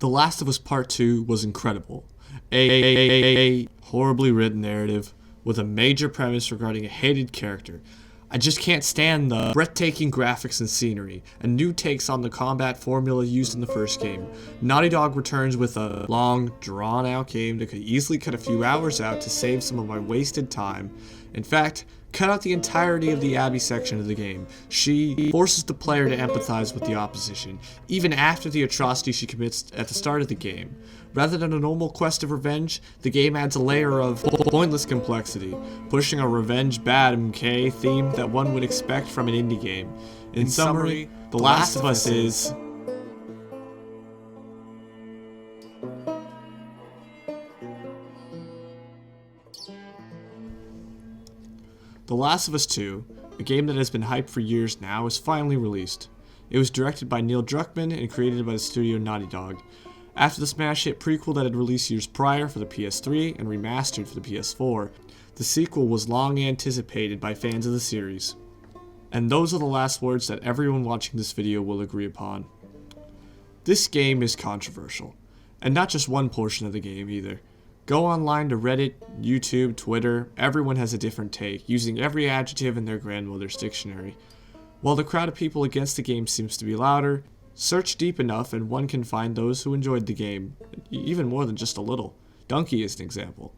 The Last of Us Part 2 was incredible. A horribly written narrative with a major premise regarding a hated character. I just can't stand the breathtaking graphics and scenery, and new takes on the combat formula used in the first game. Naughty Dog returns with a long, drawn-out game that could easily cut a few hours out to save some of my wasted time. In fact, cut out the entirety of the Abby section of the game. She forces the player to empathize with the opposition, even after the atrocity she commits at the start of the game. Rather than a normal quest of revenge, the game adds a layer of pointless complexity, pushing a revenge bad MK theme that one would expect from an indie game. In summary, The Last of Us is... The Last of Us 2, a game that has been hyped for years now, is finally released. It was directed by Neil Druckmann and created by the studio Naughty Dog. After the smash hit prequel that had released years prior for the PS3 and remastered for the PS4, the sequel was long anticipated by fans of the series. And those are the last words that everyone watching this video will agree upon. This game is controversial, and not just one portion of the game either. Go online to Reddit, YouTube, Twitter, everyone has a different take, using every adjective in their grandmother's dictionary. While the crowd of people against the game seems to be louder, search deep enough and one can find those who enjoyed the game, even more than just a little. Donkey is an example.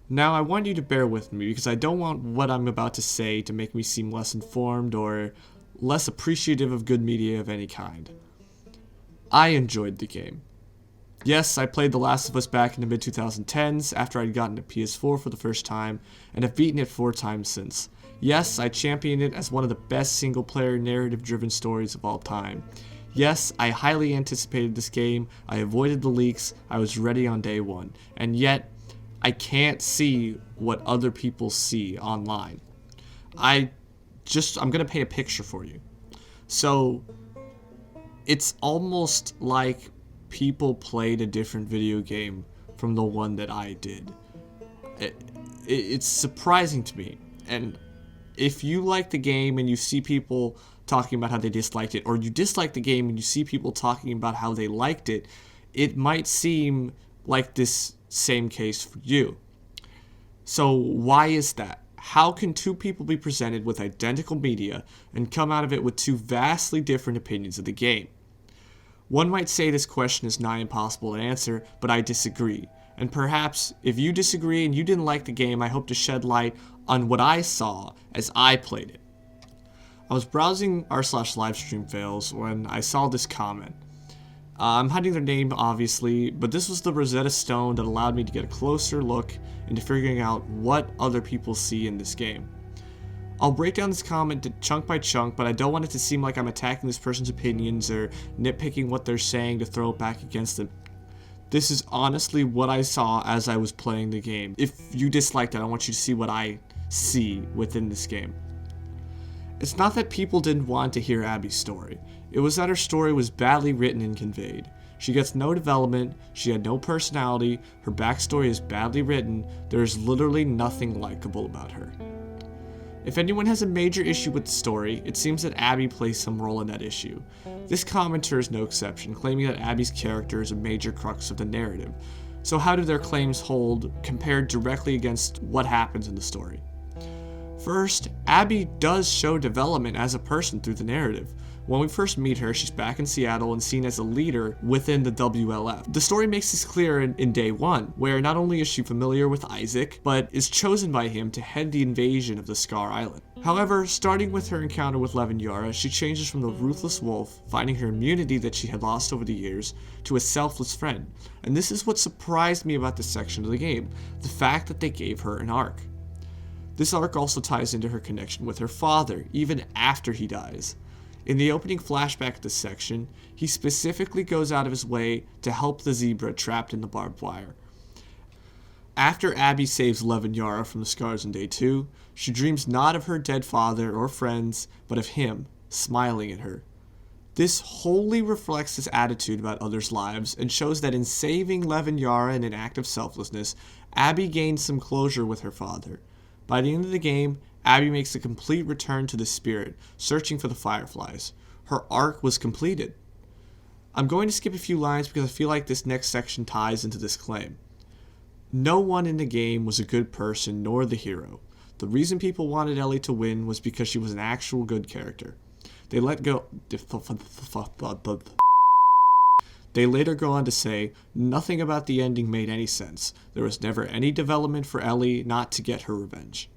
Now I want you to bear with me because I don't want what I'm about to say to make me seem less informed or less appreciative of good media of any kind. I enjoyed the game. Yes, I played The Last of Us back in the mid-2010s after I'd gotten a PS4 for the first time, and have beaten it 4 times since. Yes, I championed it as one of the best single-player narrative-driven stories of all time. Yes, I highly anticipated this game, I avoided the leaks, I was ready on day one, and yet, I can't see what other people see online. I'm gonna paint a picture for you. So, it's almost like people played a different video game from the one that I did. It's surprising to me, and if you like the game and you see people talking about how they disliked it, or you dislike the game and you see people talking about how they liked it, it might seem like this same case for you. So why is that? How can two people be presented with identical media and come out of it with two vastly different opinions of the game? One might say this question is nigh impossible to answer, but I disagree. And perhaps, if you disagree and you didn't like the game, I hope to shed light on what I saw as I played it. I was browsing r/livestream fails when I saw this comment. I'm hiding their name, obviously, but this was the Rosetta Stone that allowed me to get a closer look into figuring out what other people see in this game. I'll break down this comment chunk by chunk, but I don't want it to seem like I'm attacking this person's opinions or nitpicking what they're saying to throw it back against them. This is honestly what I saw as I was playing the game. If you disliked it, I want you to see what I see within this game. It's not that people didn't want to hear Abby's story. It was that her story was badly written and conveyed. She gets no development, she had no personality, her backstory is badly written, there is literally nothing likable about her. If anyone has a major issue with the story, it seems that Abby plays some role in that issue. This commenter is no exception, claiming that Abby's character is a major crux of the narrative. So how do their claims hold compared directly against what happens in the story? First, Abby does show development as a person through the narrative. When we first meet her, she's back in Seattle and seen as a leader within the WLF. The story makes this clear in day one, where not only is she familiar with Isaac, but is chosen by him to head the invasion of the Scar Island. However, starting with her encounter with Levin Yara, she changes from the ruthless wolf, finding her immunity that she had lost over the years, to a selfless friend. And this is what surprised me about this section of the game, the fact that they gave her an arc. This arc also ties into her connection with her father, even after he dies. In the opening flashback of this section, he specifically goes out of his way to help the zebra trapped in the barbed wire. After Abby saves Levin Yara from the scars in day 2, she dreams not of her dead father or friends, but of him, smiling at her. This wholly reflects his attitude about others' lives and shows that in saving Levin Yara in an act of selflessness, Abby gains some closure with her father. By the end of the game, Abby makes a complete return to the spirit, searching for the fireflies. Her arc was completed. I'm going to skip a few lines because I feel like this next section ties into this claim. No one in the game was a good person nor the hero. The reason people wanted Ellie to win was because she was an actual good character. They later go on to say, nothing about the ending made any sense. There was never any development for Ellie not to get her revenge.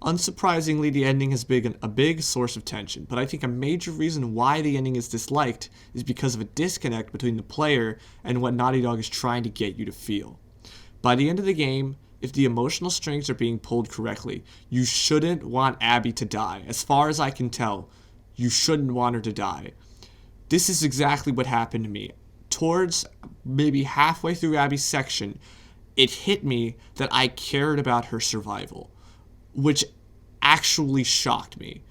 Unsurprisingly, the ending has been a big source of tension, but I think a major reason why the ending is disliked is because of a disconnect between the player and what Naughty Dog is trying to get you to feel. By the end of the game, if the emotional strings are being pulled correctly, you shouldn't want Abby to die. As far as I can tell, you shouldn't want her to die. This is exactly what happened to me. Towards maybe halfway through Abby's section, it hit me that I cared about her survival, which actually shocked me.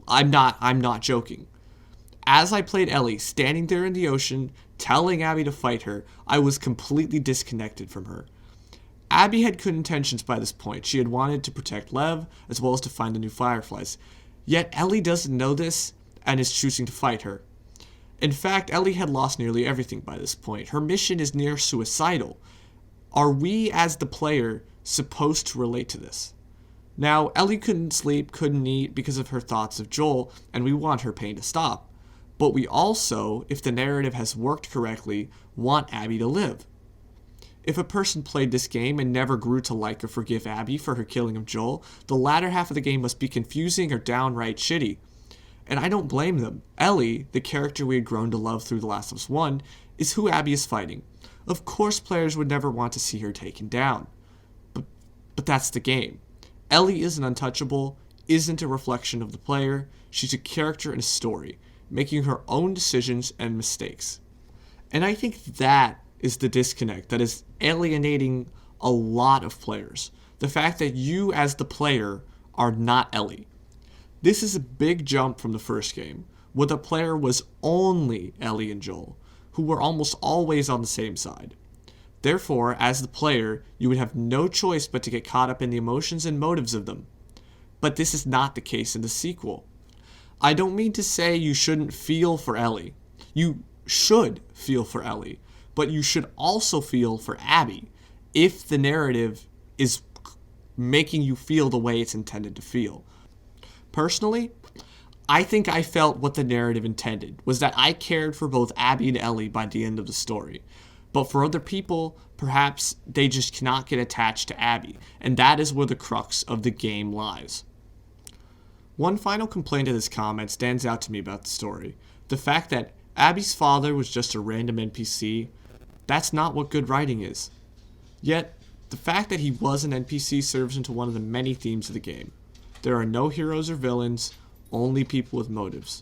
I'm not joking. As I played Ellie, standing there in the ocean, telling Abby to fight her, I was completely disconnected from her. Abby had good intentions by this point. She had wanted to protect Lev, as well as to find the new Fireflies. Yet Ellie doesn't know this, and is choosing to fight her. In fact, Ellie had lost nearly everything by this point. Her mission is near suicidal. Are we, as the player, supposed to relate to this? Now, Ellie couldn't sleep, couldn't eat because of her thoughts of Joel, and we want her pain to stop. But we also, if the narrative has worked correctly, want Abby to live. If a person played this game and never grew to like or forgive Abby for her killing of Joel, the latter half of the game must be confusing or downright shitty. And I don't blame them. Ellie, the character we had grown to love through The Last of Us 1, is who Abby is fighting. Of course players would never want to see her taken down. But that's the game. Ellie isn't untouchable, isn't a reflection of the player. She's a character in a story, making her own decisions and mistakes. And I think that is the disconnect that is alienating a lot of players. The fact that you as the player are not Ellie. This is a big jump from the first game, where the player was only Ellie and Joel, who were almost always on the same side. Therefore, as the player, you would have no choice but to get caught up in the emotions and motives of them. But this is not the case in the sequel. I don't mean to say you shouldn't feel for Ellie. You should feel for Ellie, but you should also feel for Abby if the narrative is making you feel the way it's intended to feel. Personally, I think I felt what the narrative intended, was that I cared for both Abby and Ellie by the end of the story. But for other people, perhaps they just cannot get attached to Abby, and that is where the crux of the game lies. One final complaint of this comment stands out to me about the story. The fact that Abby's father was just a random NPC, that's not what good writing is. Yet, the fact that he was an NPC serves into one of the many themes of the game. There are no heroes or villains, only people with motives.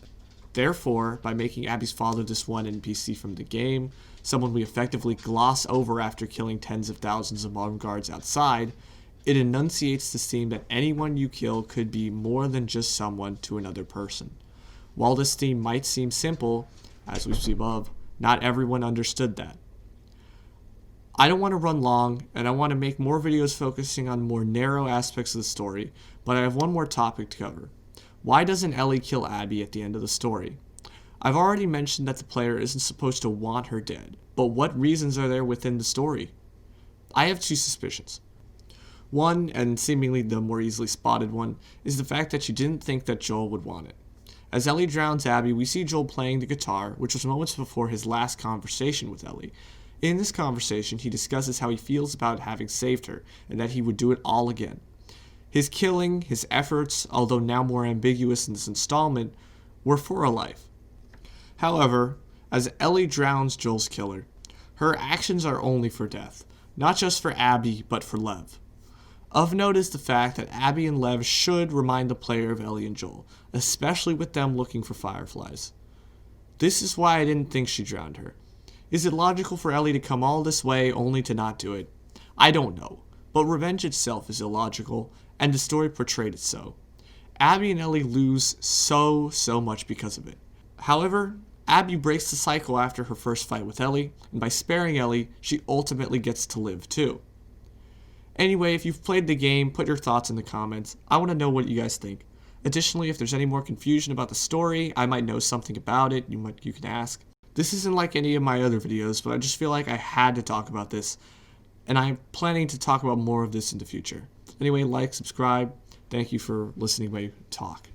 Therefore, by making Abby's father this one NPC from the game, someone we effectively gloss over after killing tens of thousands of armed guards outside, it enunciates the theme that anyone you kill could be more than just someone to another person. While this theme might seem simple, as we see above, not everyone understood that. I don't want to run long, and I want to make more videos focusing on more narrow aspects of the story, but I have one more topic to cover. Why doesn't Ellie kill Abby at the end of the story? I've already mentioned that the player isn't supposed to want her dead, but what reasons are there within the story? I have two suspicions. One, and seemingly the more easily spotted one, is the fact that she didn't think that Joel would want it. As Ellie drowns Abby, we see Joel playing the guitar, which was moments before his last conversation with Ellie. In this conversation, he discusses how he feels about having saved her, and that he would do it all again. His killing, his efforts, although now more ambiguous in this installment, were for a life. However, as Ellie drowns Joel's killer, her actions are only for death, not just for Abby, but for Lev. Of note is the fact that Abby and Lev should remind the player of Ellie and Joel, especially with them looking for Fireflies. This is why I didn't think she drowned her. Is it logical for Ellie to come all this way only to not do it? I don't know, but revenge itself is illogical, and the story portrayed it so. Abby and Ellie lose so much because of it. However, Abby breaks the cycle after her first fight with Ellie, and by sparing Ellie, she ultimately gets to live too. Anyway, if you've played the game, put your thoughts in the comments. I want to know what you guys think. Additionally, if there's any more confusion about the story, I might know something about it, you can ask. This isn't like any of my other videos, but I just feel like I had to talk about this, and I'm planning to talk about more of this in the future. Anyway, like, subscribe. Thank you for listening to me talk.